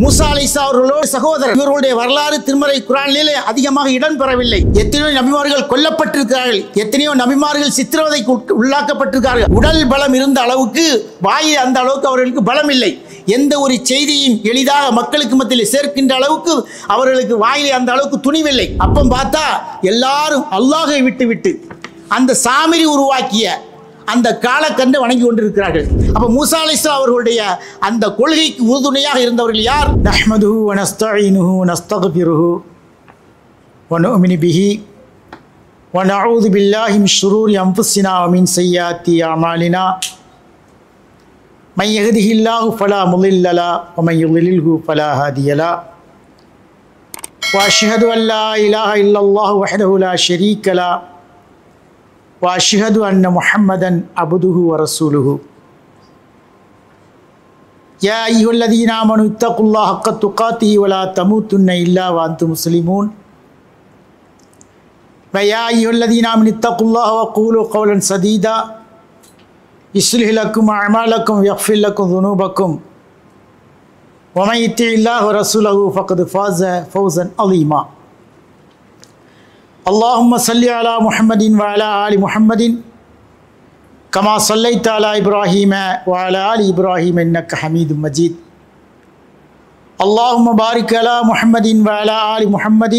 மூசா அலைஹிஸ்ஸலாம் அவர்களோடு சகோதரர். இவர்களுடைய வரலாறு திருமறை குர்ஆனிலே அதிகமாக இடம் பெறவில்லை. எத்தனையோ நபிமார்கள் கொல்லப்பட்டிருக்கிறார்கள், எத்தனையோ நபிமார்கள் சித்திரவதைக்கு உள்ளாக்கப்பட்டிருக்கிறார்கள். உடல் பலம் இருந்த அளவுக்கு வாயில் அந்த அளவுக்கு அவர்களுக்கு பலம் இல்லை. எந்த ஒரு செய்தியும் எளிதாக மக்களுக்கு மத்தியில் சேர்க்கின்ற அளவுக்கு அவர்களுக்கு வாயிலே அந்த அளவுக்கு துணிவில்லை. அப்போ பார்த்தா எல்லாரும் அல்லாஹை விட்டு அந்த சாமிரி உருவாக்கிய அந்த காலக்கண்டை வணங்கி கொண்டிருக்கிறார்கள். அப்ப மூசா அலைஹிஸ்ஸலாம் அவர்களுடைய அந்த கொள்கைக்கு உறுதுணையாக இருந்தவர்கள் யார்? நஹ்மதுஹு வ நஸ்தஈனுஹு வ நஸ்தக்ஃபிருஹு வ நுஅ்மினு பிஹி வ நஊது பில்லாஹி மின் ஷுரூரி அன்ஃபுஸினா வ மின் ஸய்யிஆத்தி அமாலினா மன் யஹ்திஹில்லாஹு ஃபலா முضில்ல லஹு வ மன் யுضلில்ஹு ஃபலா ஹாதிய லஹு வ அஷ்ஹது அன் லா இலாஹ இல்லல்லாஹு வஹ்தஹு லா ஷரீக லஹு وأشهد أن محمدا عبده ورسوله يا أيها الذين آمنوا اتقوا الله حق تقاته ولا تموتن إلا وأنتم مسلمون ويا أيها الذين آمنوا اتقوا الله وقولوا قولا سديدا يصلح لكم أعمالكم ويغفر لكم ذنوبكم ومن يطع الله ورسوله فقد فاز فوزا عظيما اللهم صل على محمد وعلى آل محمد كما صليت على إبراهيم وعلى آل إبراهيم إنك حميد مجيد اللهم بارك على محمد وعلى آل محمد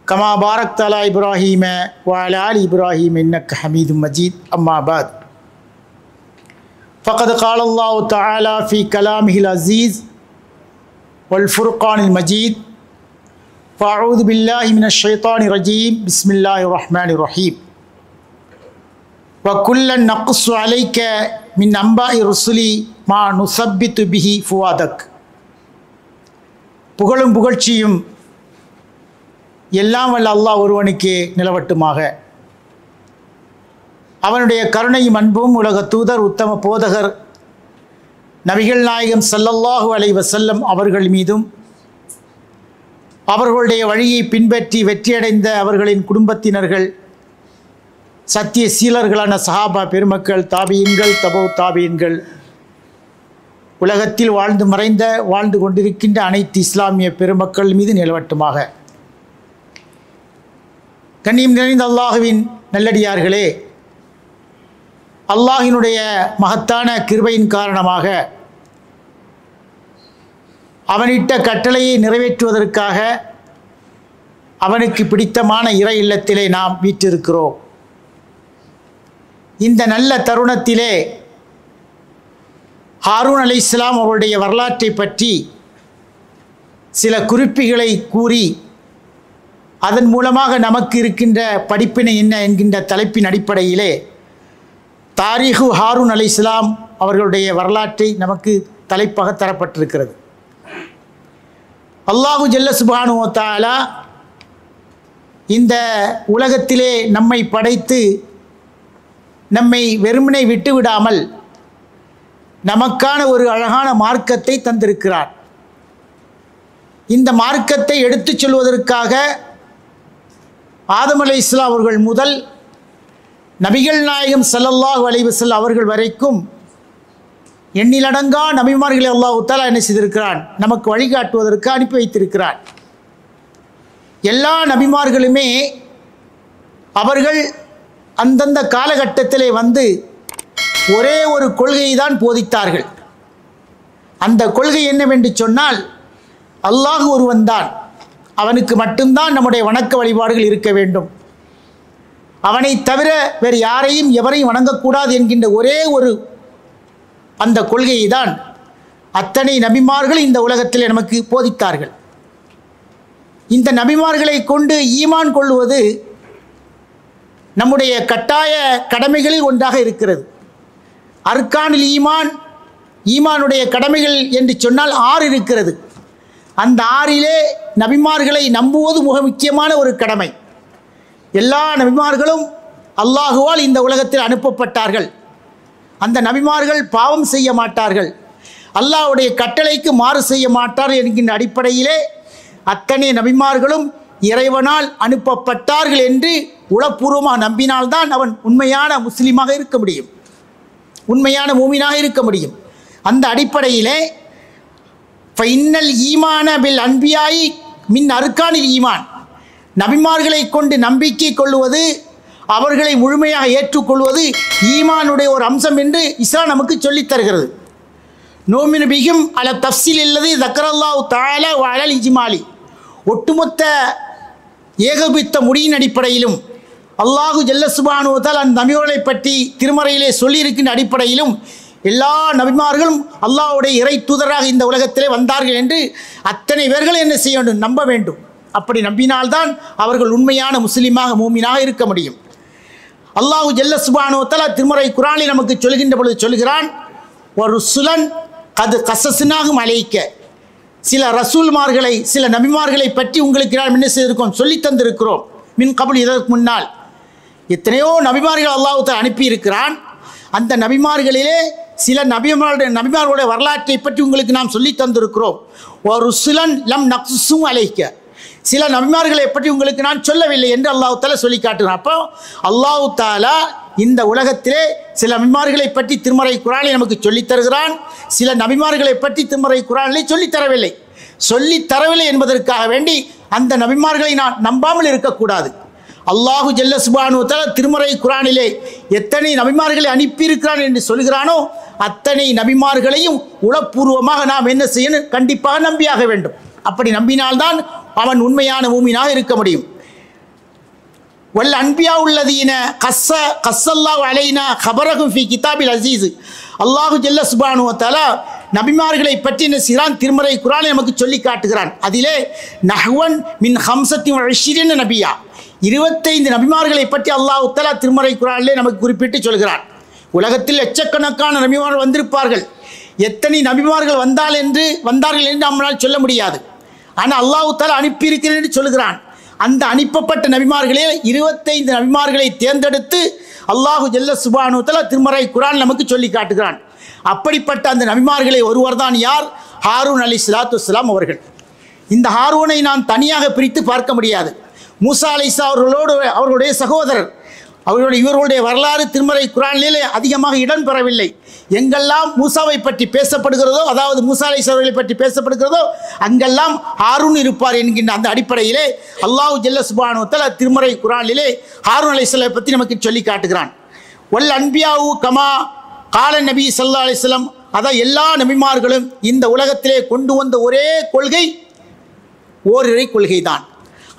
كما باركت على إبراهيم وعلى آل إبراهيم إنك حميد مجيد أما بعد فقد قال الله تعالى في كلامه العزيز والفرقان المجيد فأعوذ بالله من الشيطان الرجيم بسم الله الرحمن الرحيم وكلا نقص عليك من أنباء الرسل ما نثبت به فؤادك. புகழும் புகழ்ச்சியும் எல்லாம் வல்ல அல்லாஹ் ஒருவனுக்கே நிலவட்டுமாக. அவனுடைய கருணையும் அன்பும் உலக தூதர் உத்தம போதகர் நபிகள் நாயகம் ஸல்லல்லாஹு அலைஹி வஸல்லம் அவர்கள் மீதும் அவர்களுடைய வழியை பின்பற்றி வெற்றியடைந்த அவர்களின் குடும்பத்தினர்கள் சத்திய சீலர்களான சஹாபா பெருமக்கள், தாபியீன்கள், தபவு தாபியீன்கள், உலகத்தில் வாழ்ந்து கொண்டிருக்கின்ற அனைத்து இஸ்லாமிய பெருமக்கள் மீது நிலவட்டுமாக. கண்ணியம் நிறைந்த அல்லாஹுவின் நல்லடியார்களே, அல்லாஹினுடைய மகத்தான கிருபையின் காரணமாக அவனிட்ட கட்டளையை நிறைவேற்றுவதற்காக அவனுக்கு பிடித்தமான இறை இல்லத்திலே நாம் வீற்றிருக்கிறோம். இந்த நல்ல தருணத்திலே ஹாரூன் அலைஹிஸ்ஸலாம் அவருடைய வரலாற்றை பற்றி சில குறிப்புகளை கூறி அதன் மூலமாக நமக்கு இருக்கின்ற படிப்பினை என்ன என்கின்ற தலைப்பின் அடிப்படையிலே தாரீஹு ஹாரூன் அலைஹிஸ்ஸலாம் அவர்களுடைய வரலாற்றை நமக்கு தலைப்பாக தரப்பட்டிருக்கிறது. அல்லாஹு ஜல்ல சுப்ஹானஹு வ தஆலா இந்த உலகத்திலே நம்மை படைத்து நம்மை வெறுமனே விட்டுவிடாமல் நமக்கான ஒரு அழகான மார்க்கத்தை தந்திருக்கிறார். இந்த மார்க்கத்தை எடுத்துச் சொல்வதற்காக ஆதம் அலைஹிஸ்ஸலாம் அவர்கள் முதல் நபிகள் நாயகம் ஸல்லல்லாஹு அலைஹி வஸல்லம் அவர்கள் வரைக்கும் எண்ணிலடங்கா நபிமார்களை அல்லாஹ் தஆலா என்ன செய்திருக்கிறான்? நமக்கு வழிகாட்டுவதற்கு அனுப்பி வைத்திருக்கிறான். எல்லா நபிமார்களுமே அவர்கள் அந்தந்த காலகட்டத்திலே வந்து ஒரே ஒரு கொள்கையை தான் போதித்தார்கள். அந்த கொள்கை என்னவென்று சொன்னால், அல்லாஹ் ஒருவன் தான், அவனுக்கு மட்டும்தான் நம்முடைய வணக்க வழிபாடுகள் இருக்க வேண்டும், அவனை தவிர வேறு யாரையும் எவரையும் வணங்கக்கூடாது என்கின்ற ஒரே ஒரு அந்த கொள்கையை தான் அத்தனை நபிமார்கள் இந்த உலகத்தில் நமக்கு போதித்தார்கள். இந்த நபிமார்களை கொண்டு ஈமான் கொள்வது நம்முடைய கட்டாய கடமைகளில் ஒன்றாக இருக்கிறது. அர்கானுல் ஈமானுடைய கடமைகள் என்று சொன்னால் 6 இருக்கிறது. அந்த 6லே நபிமார்களை நம்புவது மிக முக்கியமான ஒரு கடமை. எல்லா நபிமார்களும் அல்லாஹுவால் இந்த உலகத்தில் அனுப்பப்பட்டார்கள். அந்த நபிமார்கள் பாவம் செய்ய மாட்டார்கள், அல்லாஹ்வுடைய கட்டளைக்கு மாறு செய்ய மாட்டார்கள் என்கின்ற அடிப்படையிலே அத்தனை நபிமார்களும் இறைவனால் அனுப்பப்பட்டார்கள் என்று உளப்பூர்வமாக நம்பினால்தான் அவன் உண்மையான முஸ்லீமாக இருக்க முடியும், உண்மையான மூமினாக இருக்க முடியும். அந்த அடிப்படையிலே ஃபைனல் ஈமான பில் அன்பியாய் மின் அர்கானில் ஈமான். நபிமார்களை கொண்டு நம்பிக்கை கொள்வது, அவர்களை முழுமையாக ஏற்றுக்கொள்வது ஈமானுடைய ஒரு அம்சம் என்று இஸ்லாம் நமக்கு சொல்லித் தருகிறது. நோமின் பிஹிம் அல தஃப்சீல் இல்லது தக்கரல்லாஹு தஆலா வ அலல் இஜ்மாலி. ஒட்டுமொத்த ஏகபித்த முடியின் அடிப்படையிலும் அல்லாஹு ஜல்ல சுப்ஹானஹு வ தஆலா அந்த நபிகளை பற்றி திருமறையிலே சொல்லியிருக்கின்ற அடிப்படையிலும் எல்லா நபிமார்களும் அல்லாஹ்வுடைய இறை தூதராக இந்த உலகத்திலே வந்தார்கள் என்று அத்தனை பேர்கள் என்ன செய்ய வேண்டும்? நம்ப வேண்டும். அப்படி நம்பினால்தான் அவர்கள் உண்மையான முஸ்லீமாக மூமினாக இருக்க முடியும். அல்லாஹு ஜல்ல சுப்ஹானஹு வ தஆலா திருமறை குர்ஆனில் நமக்கு சொல்கின்ற பொழுது சொல்கிறான், ஒரு சுலன் அது கசஸ்னாகும் அலைக்க. சில ரசூல்மார்களை, சில நபிமார்களை பற்றி உங்களுக்கு நாம் என்ன செய்திருக்கோம்? சொல்லி தந்திருக்கிறோம். மின் கபுல், இதற்கு முன்னால் எத்தனையோ நபிமார்கள் அல்லாஹ் தஆலா அனுப்பியிருக்கிறான். அந்த நபிமார்களிலே சில நபிமார்களுடைய வரலாற்றை பற்றி உங்களுக்கு நாம் சொல்லி தந்திருக்கிறோம். ஒரு சுலன் லம் நக்சும் அலைக்க. சில நபிமார்களை பற்றி உங்களுக்கு நான் சொல்லவில்லை என்று அல்லாஹ் தஆலா சொல்லி காட்டுகிறான். அப்போ அல்லாஹ் தஆலா இந்த உலகத்திலே சில நபிமார்களை பற்றி திருமறை குர்ஆனில் நமக்கு சொல்லித் தருகிறான். சில நபிமார்களை பற்றி திருமறை குர்ஆனிலே சொல்லித் தரவில்லை என்பதற்காக வேண்டி அந்த நபிமார்களை நான் நம்பாமல் இருக்கக்கூடாது. அல்லாஹு ஜல்ல சுப்ஹானஹு வ தஆலா திருமறை குர்ஆனிலே எத்தனை நபிமார்களை அனுப்பியிருக்கிறான் என்று சொல்கிறானோ அத்தனை நபிமார்களையும் உளப்பூர்வமாக நாம் என்ன செய்யணும்? கண்டிப்பாக நம்பியாக வேண்டும். அப்படி நம்பினால்தான் அவன் உண்மையான மூமினாக இருக்க முடியும். வல் அன்பியா உள்ளதீன கஸ்ஸல்லாஹு அலைனா கபரஹும் ஃபி கிதாபில் அஸீஸ். அல்லாஹு ஜல்ல சுப்ஹானஹு வ தஆலா நபிமார்களை பற்றி என்ன செய்கிறான்? திருமறை குர்ஆனில் நமக்கு சொல்லி காட்டுகிறான். அதிலே நஹ்வன் மின் 25 நபியா, 25 நபிமார்களை பற்றி அல்லாஹ் தஆலா திருமறை குர்ஆனிலே நமக்கு குறிப்பிட்டு சொல்கிறான். உலகத்தில் லட்சக்கணக்கான நபிமார்கள் வந்திருப்பார்கள். எத்தனை நபிமார்கள் வந்தார்கள் என்று நம்மால் சொல்ல முடியாது. ஆனால் அல்லாஹ் தஆலா அனுப்பியிருக்கிறேன் என்று சொல்கிறான். அந்த அனுப்பப்பட்ட நபிமார்களே 25 நபிமார்களை தேர்ந்தெடுத்து அல்லாஹு ஜல்ல சுப்ஹானஹு வ தஆலா திருமறை குர்ஆன் நமக்கு சொல்லி காட்டுகிறான். அப்படிப்பட்ட அந்த நபிமார்களை ஒருவர் தான் யார்? ஹாரூன் அலைஹிஸ்ஸலாத்து வஸ்ஸலாம் அவர்கள். இந்த ஹாரூனை நான் தனியாக பிரித்து பார்க்க முடியாது. மூசா அலைஹிஸ்ஸலாம் அவர்களுடைய சகோதரர், இவர்களுடைய வரலாறு திருமறை குர்ஆனிலே அதிகமாக இடம் பெறவில்லை. எங்கெல்லாம் மூசாவை பற்றி பேசப்படுகிறதோ, அதாவது மூசா அலைஹிஸ்ஸலாம் அவர்களை பற்றி பேசப்படுகிறதோ அங்கெல்லாம் ஹாரூன் இருப்பார் என்கின்ற அந்த அடிப்படையிலே அல்லாஹ் ஜல்ல சுப்ஹானஹு வ தஆலா திருமறை குர்ஆனிலே ஹாரூன் அலைஹிஸ்ஸலாம் பற்றி நமக்கு சொல்லி காட்டுகிறான். வல் அன்பியாவு கமா கால நபி ஸல்லல்லாஹு அலைஹி வஸல்லம். அதான் எல்லா நபிமார்களும் இந்த உலகத்திலே கொண்டு வந்த ஒரே கொள்கை ஓரிரை கொள்கை தான்.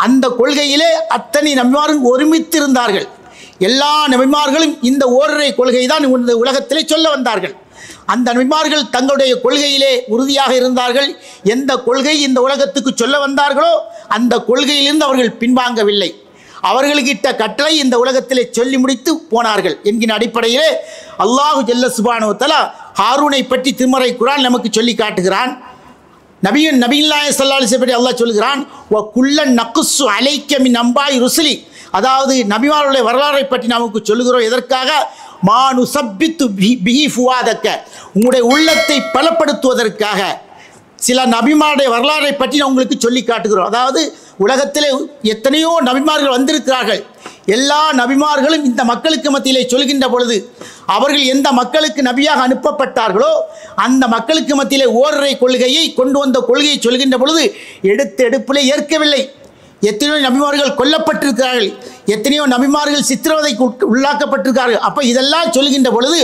அந்த கொள்கையிலே அத்தனை நபிமார்கள் ஒருமித்திருந்தார்கள். எல்லா நபிமார்களும் இந்த ஓரிரை கொள்கை தான் இந்த உலகத்திலே சொல்ல வந்தார்கள். அந்த நபிமார்கள் தங்களுடைய கொள்கையிலே உறுதியாக இருந்தார்கள். எந்த கொள்கை இந்த உலகத்துக்கு சொல்ல வந்தார்களோ அந்த கொள்கையிலிருந்து அவர்கள் பின்வாங்கவில்லை. அவர்களுக்கிட்ட கட்டளை இந்த உலகத்திலே சொல்லி முடித்து போனார்கள் என்கிற அடிப்படையிலே அல்லாஹு ஜல்ல சுப்ஹானஹு வ தஆலா ஹாரூனை பற்றி திருமறை குர்ஆன் நமக்கு சொல்லி காட்டுகிறான். நபியுல்லாஹி ஸல்லல்லாஹு அலைஹி வஸல்லம் அல்லாஹ் சொல்கிறான், வ குல்லன் நக்ஸு அலைக்க மின் அம்பாய் ருசுலி. அதாவது நபிமார்களுடைய வரலாறை பற்றி நமக்கு சொல்லுகிறோம். எதற்காக? மானு சப்பித்து பிஹி ஃபுவாதக்க, உங்களுடைய உள்ளத்தை பலப்படுத்துவதற்காக. சில நபிமாருடைய வரலாறை பற்றி நான் உங்களுக்கு சொல்லி காட்டுகிறோம். அதாவது உலகத்திலே எத்தனையோ நபிமார்கள் வந்திருக்கிறார்கள். எல்லா நபிமார்களும் இந்த மக்களுக்கு மத்தியிலே சொல்கின்ற பொழுது அவர்கள் எந்த மக்களுக்கு நபியாக அனுப்பப்பட்டார்களோ அந்த மக்களுக்கு மத்தியிலே ஓரிரை கொள்கையை கொண்டு வந்த கொள்கையை சொல்கின்ற பொழுது எடுப்பிலே ஏற்கவில்லை. எத்தனையோ நபிமார்கள் கொல்லப்பட்டிருக்கிறார்கள், எத்தனையோ நபிமார்கள் சித்திரவதைக்கு உள்ளாக்கப்பட்டிருக்கிறார்கள். அப்போ இதெல்லாம் சொல்கின்ற பொழுது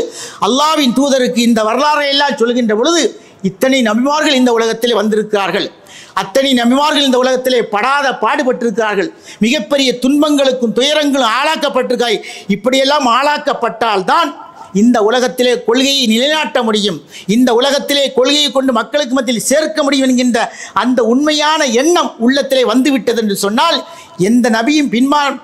அல்லாஹ்வின் தூதருக்கு இந்த வரலாறை எல்லாம் சொல்கின்ற பொழுது இத்தனை நபிமார்கள் இந்த உலகத்திலே வந்திருக்கிறார்கள், அத்தனை நபிமார்கள் இந்த உலகத்திலே படாத பாடுபட்டிருக்கிறார்கள், மிகப்பெரிய துன்பங்களுக்கும் துயரங்களும் ஆளாக்கப்பட்டிருக்காய். இப்படியெல்லாம் ஆளாக்கப்பட்டால்தான் இந்த உலகத்திலே கொள்கையை நிலைநாட்ட முடியும், இந்த உலகத்திலே கொள்கையை கொண்டு மக்களுக்கு மத்தியில் சேர்க்க முடியும் என்கின்ற அந்த உண்மையான எண்ணம் உள்ளத்திலே வந்துவிட்டது என்று சொன்னால் எந்த நபியும்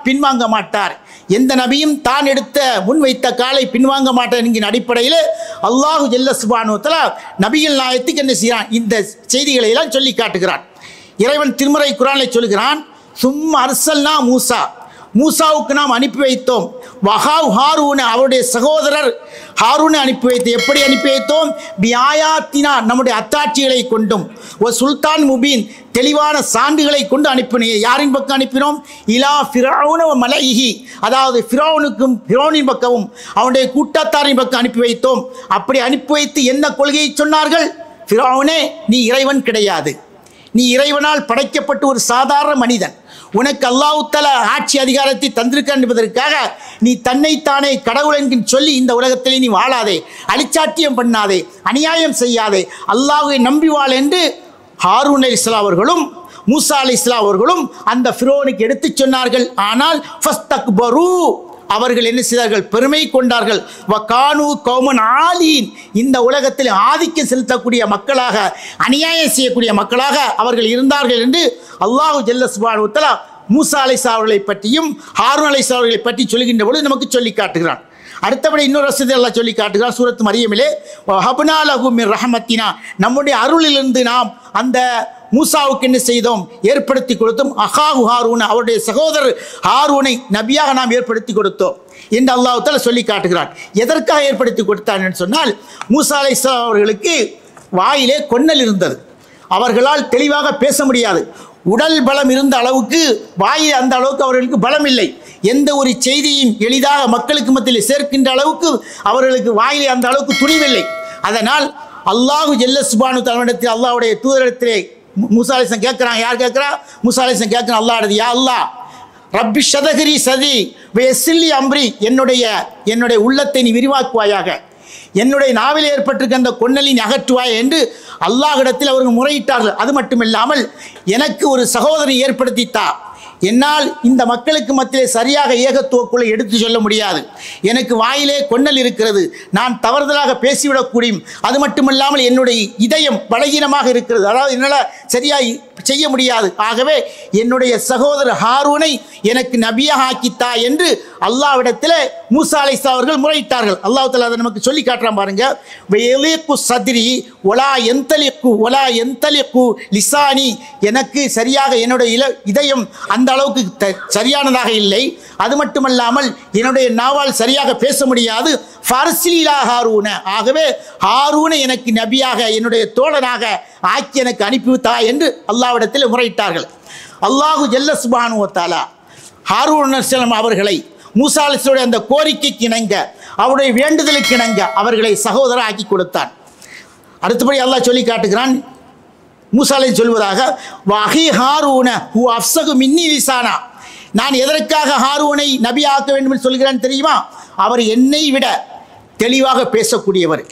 பின்வாங்க மாட்டார். எந்த நபியும் தான் எடுத்த முன்வைத்த காலை பின்வாங்க மாட்டார் என்கிற அடிப்படையில் அல்லாஹு ஜல்ல சுப்ஹானஹு வ தஆலா நபிகள் நாயகத்துக்கு என்ன செய்கிறான்? இந்த செய்திகளை எல்லாம் சொல்லி காட்டுகிறான். இறைவன் திருமறை குர்ஆனில் சொல்கிறான், சும்மா அர்சல்னா மூசாவுக்கு நாம் அனுப்பி வைத்தோம், வஹாவ் ஹாரூன, அவருடைய சகோதரர் ஹாரூனை அனுப்பி வைத்தோம். எப்படி அனுப்பி வைத்தோம்? பி ஆயாத்தினா, நம்முடைய அத்தாட்சிகளை கொண்டும், ஒரு சுல்தான் முபீன், தெளிவான சான்றுகளை கொண்டு அனுப்பினோம். யாரின் பக்கம் அனுப்பினோம்? இலா ஃபிரௌன வ மலைஹி, அதாவது ஃபிரௌனின் பக்கமும் அவனுடைய கூட்டத்தாரின் பக்கம் அனுப்பி வைத்தோம். அப்படி அனுப்பி வைத்து என்ன கொள்கையை சொன்னார்கள்? ஃபிரௌனே, நீ இறைவன் கிடையாது, நீ இறைவனால் படைக்கப்பட்ட ஒரு சாதாரண மனிதன். உனக்கு அல்லாஹ் தஆலா ஆட்சி அதிகாரத்தை தந்திருக்கான் என்பதற்காக நீ தன்னைத்தானே கடவுள் என்று சொல்லி இந்த உலகத்திலே நீ வாழாதே, அழிச்சாட்டியம் பண்ணாதே, அநியாயம் செய்யாதே, அல்லாஹ்வை நம்பி வாழ் என்று ஹாரூன் அலைஹிஸ்ஸலாம் அவர்களும் மூசா அலைஹிஸ்ஸலாம் அவர்களும் அந்த ஃபிரௌனுக்கு எடுத்துச் சொன்னார்கள். ஆனால் ஃபஸ்தக்பரு, அவர்கள் என்ன செய்தார்கள்? பெருமை கொண்டார்கள். வகானு கௌமன் ஆலீன், இந்த உலகத்தில் ஆதிக்கம் செலுத்தக்கூடிய மக்களாக, அநியாயம் செய்யக்கூடிய மக்களாக அவர்கள் இருந்தார்கள் என்று அல்லாஹ் ஜல்ல சுப்ஹானஹு வ தஆலா மூசா அலைஹிஸ்ஸலாம் அவர்களை பற்றியும் ஹாரூன் அலைஹிஸ்ஸலாம் அவர்களை பற்றி சொல்கின்ற பொழுது நமக்கு சொல்லி காட்டுகிறான். அடுத்தபடி இன்னொரு வசதி அல்லாஹ் சொல்லி காட்டுகிறான் சூரத் மரியமிலே, வஹப்னா லஹு மின் ரஹ்மத்தினா, நம்முடைய அருளிலிருந்து நாம் அந்த மூசாவுக்கு என்ன செய்தோம்? ஏற்படுத்தி கொடுத்தோம். அஹாஹு ஹாரூன், அவருடைய சகோதரர் ஹாரூனை நபியாக நாம் ஏற்படுத்தி கொடுத்தோம் என்று அல்லாஹ் தஆலா சொல்லி காட்டுகிறான். எதற்காக ஏற்படுத்தி கொடுத்தான் என்று சொன்னால், மூசா அலைஹிஸ்ஸலாம் அவர்களுக்கு வாயிலே கொன்னல் இருந்தது, அவர்களால் தெளிவாக பேச முடியாது. உடல் பலம் இருந்த அளவுக்கு வாயில் அந்த அளவுக்கு அவர்களுக்கு பலம் இல்லை. எந்த ஒரு செய்தியும் எளிதாக மக்களுக்கு மத்தியில் சேர்க்கின்ற அளவுக்கு அவர்களுக்கு வாயிலே அந்த அளவுக்கு துணிவில்லை. அதனால் அல்லாஹ் ஜல்ல சுப்ஹானஹு வ தஆலாவிடத்தில், அல்லாஹ்வுடைய தூதரிடத்திலே மூசா அலைஹிஸ்ஸலாம் கேட்குறாங்க. யார் கேட்குறா? மூசா அலைஹிஸ்ஸலாம் கேட்குறான் அல்லாஹ்விடது, யா அல்லாஹ் ரப்பி ஷதஹ்ரி சதி வயஸ்ஸில்லி அம்ரி, என்னுடைய உள்ளத்தை நீ விரிவாக்குவாயாக, என்னுடைய நாவில் ஏற்பட்டிருக்க அந்த கொன்னலை நீ அகற்றுவாய் என்று அல்லாஹ்விடத்தில் அவர்கள் முறையிட்டார்கள். அது மட்டுமில்லாமல் எனக்கு ஒரு சகோதரி ஏற்படுத்தித்தா, என்னால் இந்த மக்களுக்கு மத்தியிலே சரியாக ஏகத்துவக்குள்ளே எடுத்து சொல்ல முடியாது, எனக்கு வாயிலே கொன்னல் இருக்கிறது, நான் தவறுதலாக பேசிவிடக்கூடும், அது மட்டுமில்லாமல் என்னுடைய இதயம் பலகீனமாக இருக்கிறது, அதாவது என்னால் சரியாக செய்ய முடியாது, ஆகவே என்னுடைய சகோதரர் ஹாரூனை எனக்கு நபியாக ஆக்கித்தா என்று அல்லாஹ்விடத்தில் மூசா அலைஹிஸ்ஸலாம் அவர்கள் முறையிட்டார்கள். அல்லாஹ் தஆலா அதை நமக்கு சொல்லி காட்டுறான் பாருங்க. வயலீகு சத்ரி வலா யந்தலிகு லிசானி, எனக்கு சரியாக என்னுடைய இதயம் அந்த அளவுக்கு சரியானதாக இல்லை, அது மட்டுமல்லாமல் என்னுடைய நாவால் சரியாக பேச முடியாது. ஃபர்சிலா ஹாரூன, ஆகவே ஹாரூனை எனக்கு நபியாக, என்னுடைய தோழனாக ஆக்கி எனக்கு அனுப்பிவித்தா என்று அல்லாஹ்விடத்தில் முறையிட்டார்கள். அல்லாஹு ஜல்ல சுப்ஹானஹு வ தஆலா ஹாரூன் அலைஹிஸ்ஸலாம் அவர்களை மூசா அலைஹிஸ்ஸலாமுடைய அந்த கோரிக்கைக்கு இணங்க, அவருடைய வேண்டுதலுக்கு இணங்க அவர்களை சகோதரர் ஆக்கி கொடுத்தான். அடுத்தபடி அல்லாஹ் சொல்லி காட்டுகிறான், மூசா அலைஹிஸ்ஸலாம் சொல்வதாக, வஹி ஹாரூன ஹு அஃப்ஸகு மின்னி லிசானா, நான் எதற்காக ஹாரூனை நபி ஆக்க வேண்டும் என்று சொல்கிறேன் தெரியுமா? அவர் என்னை விட தெளிவாக பேசக்கூடியவர்,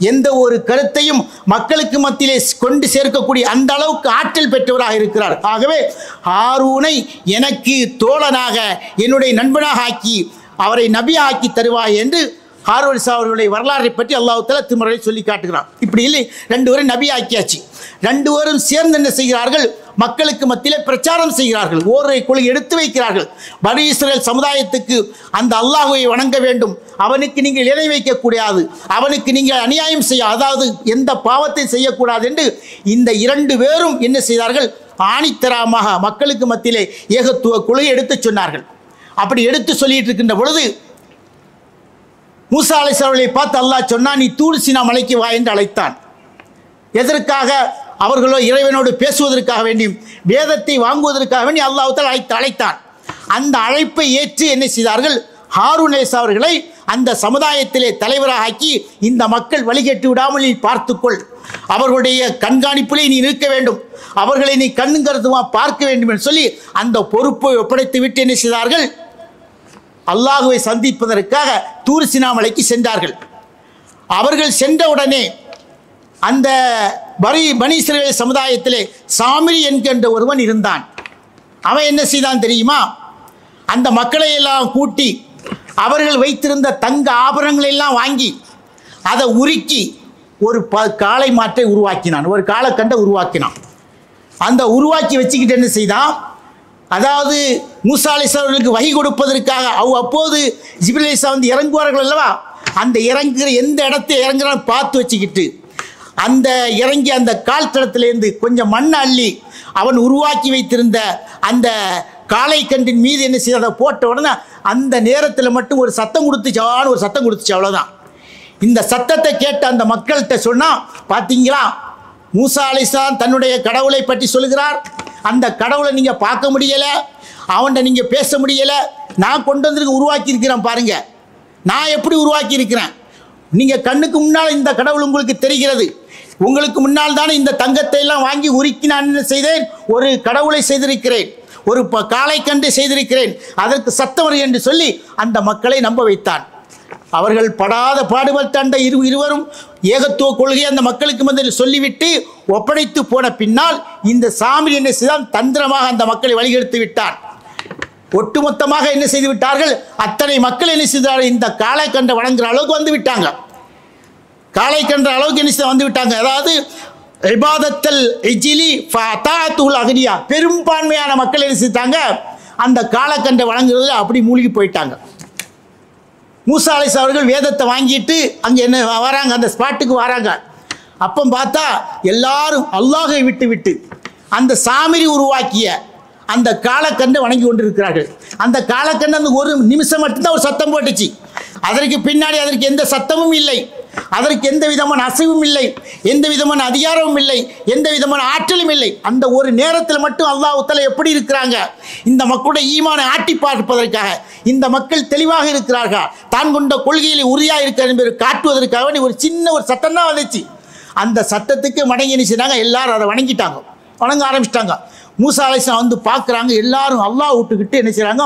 எந்த ஒரு கருத்தையும் மக்களுக்கு மத்தியிலே கொண்டு சேர்க்கக்கூடிய அந்த அளவுக்கு ஆற்றல் பெற்றவராக இருக்கிறார். ஆகவே ஹாரூனை எனக்கு தோழனாக, என்னுடைய நண்பனாக ஆக்கி அவரை நபியாக்கி தருவாய் என்று ஹாரூன் அவர்களுடைய வரலாறை பற்றி அல்லாஹ் தஆலா திருமறையில் சொல்லி காட்டுகிறான். இப்படி இல்லை, ரெண்டு பேரும் நபி ஆக்கியாச்சு, ரெண்டு பேரும் சேர்ந்து என்ன செய்கிறார்கள்? மக்களுக்கு மத்தியிலே பிரச்சாரம் செய்கிறார்கள், ஓரை கொள்கை எடுத்து வைக்கிறார்கள். பனி இஸ்ரவேல் சமுதாயத்துக்கு அந்த அல்லாஹ்வை வணங்க வேண்டும், அவனுக்கு நீங்கள் இணை வைக்கக்கூடாது, அவனுக்கு நீங்கள் அநியாயம் செய்ய, அதாவது எந்த பாவத்தை செய்யக்கூடாது என்று இந்த இரண்டு பேரும் என்ன செய்தார்கள்? ஆணித்தரமாக மக்களுக்கு மத்தியிலே ஏகத்துவ கொள்கை எடுத்து சொன்னார்கள். அப்படி எடுத்து சொல்லிட்டு இருக்கின்ற பொழுது மூசா அலைஹிஸ்ஸலாம் அவர்களை பார்த்து அல்லாஹ் சொன்னான், நீ தூர் சீனா மலைக்கு வா என்று அழைத்தான். எதற்காக? அவர்களோ இறைவனோடு பேசுவதற்காக வேண்டியும் வேதத்தை வாங்குவதற்காக வேண்டி அல்லாஹ் தஆலா அழைத்தான். அந்த அழைப்பை ஏற்று என்ன செய்தார்கள்? ஹாரூன் அலைஹிஸ்ஸலாம் அவர்களை அந்த சமுதாயத்திலே தலைவராக ஆக்கி, இந்த மக்கள் வழிகேட்டு விடாமல் நீ பார்த்துக்கொள், அவர்களுடைய கண்காணிப்பிலே நீ இருக்க வேண்டும், அவர்களை நீ கண்ணுங்கருத்துமா பார்க்க வேண்டும் என்று சொல்லி அந்த பொறுப்பை ஒப்படைத்து விட்டு என்ன செய்தார்கள்? அல்லாஹுவை சந்திப்பதற்காக தூர் சீனா மலைக்கு சென்றார்கள். அவர்கள் சென்றவுடனே அந்த பனி இஸ்ரவேல் சமுதாயத்திலே சாமிரி என்கின்ற ஒருவன் இருந்தான். அவன் என்ன செய்தான் தெரியுமா? அந்த மக்களை எல்லாம் கூட்டி அவர்கள் வைத்திருந்த தங்க ஆபரணங்களை எல்லாம் வாங்கி அதை உருக்கி ஒரு காளை மாற்றை உருவாக்கினான், ஒரு காளைக்கண்டை உருவாக்கினான். அந்த உருவாக்கி வச்சுக்கிட்டு என்ன செய்தான்? அதாவது மூசா அலைஹிஸ்ஸலாம் அவர்களுக்கு வஹி கொடுப்பதற்காக அப்போது ஜிப்ரீல் அலைஹிஸ்ஸலாம் வந்து இறங்குவார்கள் அல்லவா, அந்த இறங்குகிற எந்த இடத்தை இறங்குறான்னு பார்த்து வச்சுக்கிட்டு அந்த இறங்கி அந்த கால் தடத்திலேருந்து கொஞ்சம் மண் அள்ளி அவன் உருவாக்கி வைத்திருந்த அந்த காளை கன்றின் மீது என்ன செய்ய அதை போட்ட உடனே அந்த நேரத்தில் மட்டும் ஒரு சத்தம் கொடுத்துச்சான்னு ஒரு சத்தம் கொடுத்துச்சு, அவ்வளோதான். இந்த சத்தத்தை கேட்ட அந்த மக்கள்கிட்ட சொன்னால், பார்த்தீங்களா மூசா அலைஹிஸ்ஸலாம் தன்னுடைய கடவுளை பற்றி சொல்கிறார், அந்த கடவுளை நீங்கள் பார்க்க முடியலை, அவன்கிட்ட நீங்கள் பேச முடியலை, நான் கொண்டு வந்திருக்க உருவாக்கி இருக்கிறேன் பாருங்க, நான் எப்படி உருவாக்கி இருக்கிறேன், நீங்கள் கண்ணுக்கு முன்னால் இந்த கடவுள் உங்களுக்கு தெரிகிறது, உங்களுக்கு முன்னால் தானே இந்த தங்கத்தை எல்லாம் வாங்கி உருக்கி நான் என்ன செய்தேன், ஒரு கடவுளை செய்திருக்கிறேன், ஒரு காளை கண்டு செய்திருக்கிறேன், அதற்கு சத்தம் வரும் என்று சொல்லி அந்த மக்களை நம்ப வைத்தான். அவர்கள் படாத பாடுபட்ட அந்த இருவரும் ஏகத்துவ கொள்கையை அந்த மக்களுக்கு முதலில் சொல்லிவிட்டு ஒப்படைத்து போன பின்னால் இந்த சாமி என்ன செய்தான், தந்திரமாக அந்த மக்களை வழிகெடுத்து விட்டான். ஒட்டுமொத்தமாக என்ன செய்து விட்டார்கள், அத்தனை மக்கள் என்ன செய்தார்கள், இந்த காளை கண்ட வணங்குற அளவுக்கு வந்து விட்டாங்க. காளை கண்ட அளவுக்கு என்ன செய்ய வந்து விட்டாங்க. அதாவது இபாதத்தல் இஜிலி ஃபதாத்துல் அக்னியா, பெரும்பான்மையான மக்கள் என்ன செய்தாங்க, அந்த காளை கண்ட வணங்குறதுல அப்படி மூழ்கி போயிட்டாங்க. மூசா அலைஹிஸ்ஸலாம் அவர்கள் வேதத்தை வாங்கிட்டு அங்கே என்ன வராங்க, அந்த ஸ்பாட்டுக்கு வராங்க. அப்போ பார்த்தா எல்லாரும் அல்லாஹை விட்டு விட்டு அந்த சாமிரி உருவாக்கிய அந்த காலக்கண்டை வணங்கி கொண்டிருக்கிறார்கள். அந்த காலக்கண்டு அந்த ஒரு நிமிஷம் மட்டும்தான் ஒரு சத்தம் போட்டுச்சு. அதற்கு பின்னாடி அதற்கு எந்த சத்தமும் இல்லை, அதற்கு எந்த விதமான அசைவும் இல்லை, எந்த விதமான அதிகாரமும் இல்லை, எந்த விதமான ஆற்றலும் இல்லை. அந்த ஒரு நேரத்தில் மட்டும் அல்லாஹ் தஆலா எப்படி இருக்கிறாங்க, இந்த மக்களுடைய ஈமானை ஆட்டி பார்ப்பதற்காக, இந்த மக்கள் தெளிவாக இருக்கிறார்கள், தான் கொண்ட கொள்கையில் உறுதியாக இருக்கிறார் என்பதை காட்டுவதற்காக ஒரு சின்ன ஒரு சத்தம் தான் வந்துச்சு. அந்த சத்தத்துக்கு மடங்கி நினைச்சாங்க, எல்லாரும் அதை வணங்கிட்டாங்க, வணங்க ஆரம்பிச்சிட்டாங்க. மூசா அலைஹிஸ்ஸலாம் வந்து பார்க்குறாங்க, எல்லாரும் அல்லாஹ் விட்டுக்கிட்டு என்ன செய்கிறாங்க,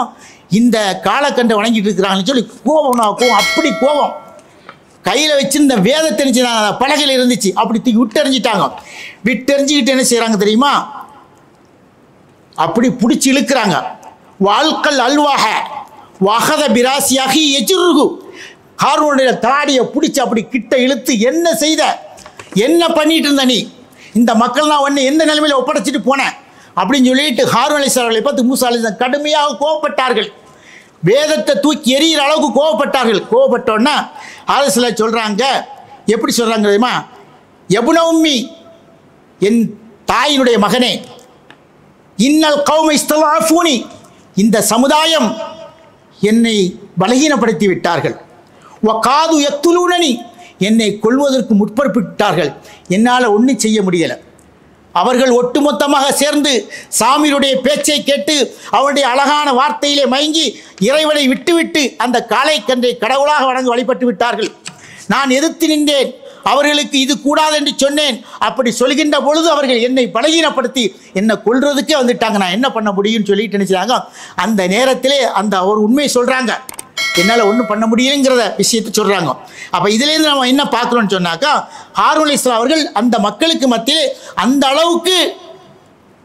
இந்த காலக்கண்டை வணங்கிட்டு இருக்கிறாங்கன்னு சொல்லி கோபம், அப்படி கோபம். கையில் வச்சிருந்த வேதத்தை தெரிஞ்சுறாங்க, பலகையில் இருந்துச்சு, அப்படி தூக்கி விட்டெறிஞ்சிட்டாங்க. விட்டெறிஞ்சிக்கிட்டு என்ன செய்கிறாங்க தெரியுமா, அப்படி பிடிச்சி இழுக்கிறாங்க. வாழ்க்கல் அல்வாக வகத பிராசியாக எஜுருகு, ஹாரூனுடைய தாடியை பிடிச்சி அப்படி கிட்ட இழுத்து, என்ன செய்த, என்ன பண்ணிட்டு இருந்த நீ, இந்த மக்கள் நான் ஒன்று எந்த நிலைமையில் ஒப்படைச்சிட்டு போனேன் அப்படின்னு சொல்லிட்டு ஹாரூன் அலைஹிஸ்ஸலாம் அவர்களை பார்த்து மூசா அலைஹிஸ்ஸலாம் கடுமையாக கோபப்பட்டார்கள். வேதத்தை தூக்கி எறிகிற அளவுக்கு கோபப்பட்டார்கள். கோபப்பட்டோன்னா ஆலோசனை சொல்கிறாங்க, எப்படி சொல்கிறாங்க தெரியுமா, எபுன உம்மி, என் தாயினுடைய மகனே, இன்னல் கௌம இஸ்தலாஃபூனி, இந்த சமுதாயம் என்னை பலகீனப்படுத்தி விட்டார்கள். வகாது யக்துலூனனி, என்னை கொல்வதற்கு முற்படுத்திவிட்டார்கள், என்னால் ஒன்றும் செய்ய முடியலை. அவர்கள் ஒட்டுமொத்தமாக சேர்ந்து சாமியுடைய பேச்சை கேட்டு அவருடைய அழகான வார்த்தையிலே மயங்கி இறைவனை விட்டுவிட்டு அந்த காளை கன்றை கடவுளாக வணங்க வழிபட்டு விட்டார்கள். நான் எதிர்த்து நின்றேன், அவர்களுக்கு இது கூடாது என்று சொன்னேன். அப்படி சொல்கின்ற பொழுது அவர்கள் என்னை பலகீனப்படுத்தி என்னை கொல்றதுக்கே வந்துட்டாங்க, நான் என்ன பண்ண முடியும்னு சொல்லிட்டு நினைச்சாங்க. அந்த நேரத்திலே அந்த ஒரு உண்மையை சொல்கிறாங்க, என்னால் ஒன்றும் பண்ண முடியுங்கிறத விஷயத்தை சொல்கிறாங்க. அப்போ இதுலேருந்து நம்ம என்ன பார்க்குறோன்னு சொன்னாக்கா, ஹாரூன் அலைஹிஸ்ஸலாம் அவர்கள் அந்த மக்களுக்கு மத்தியிலே அந்த அளவுக்கு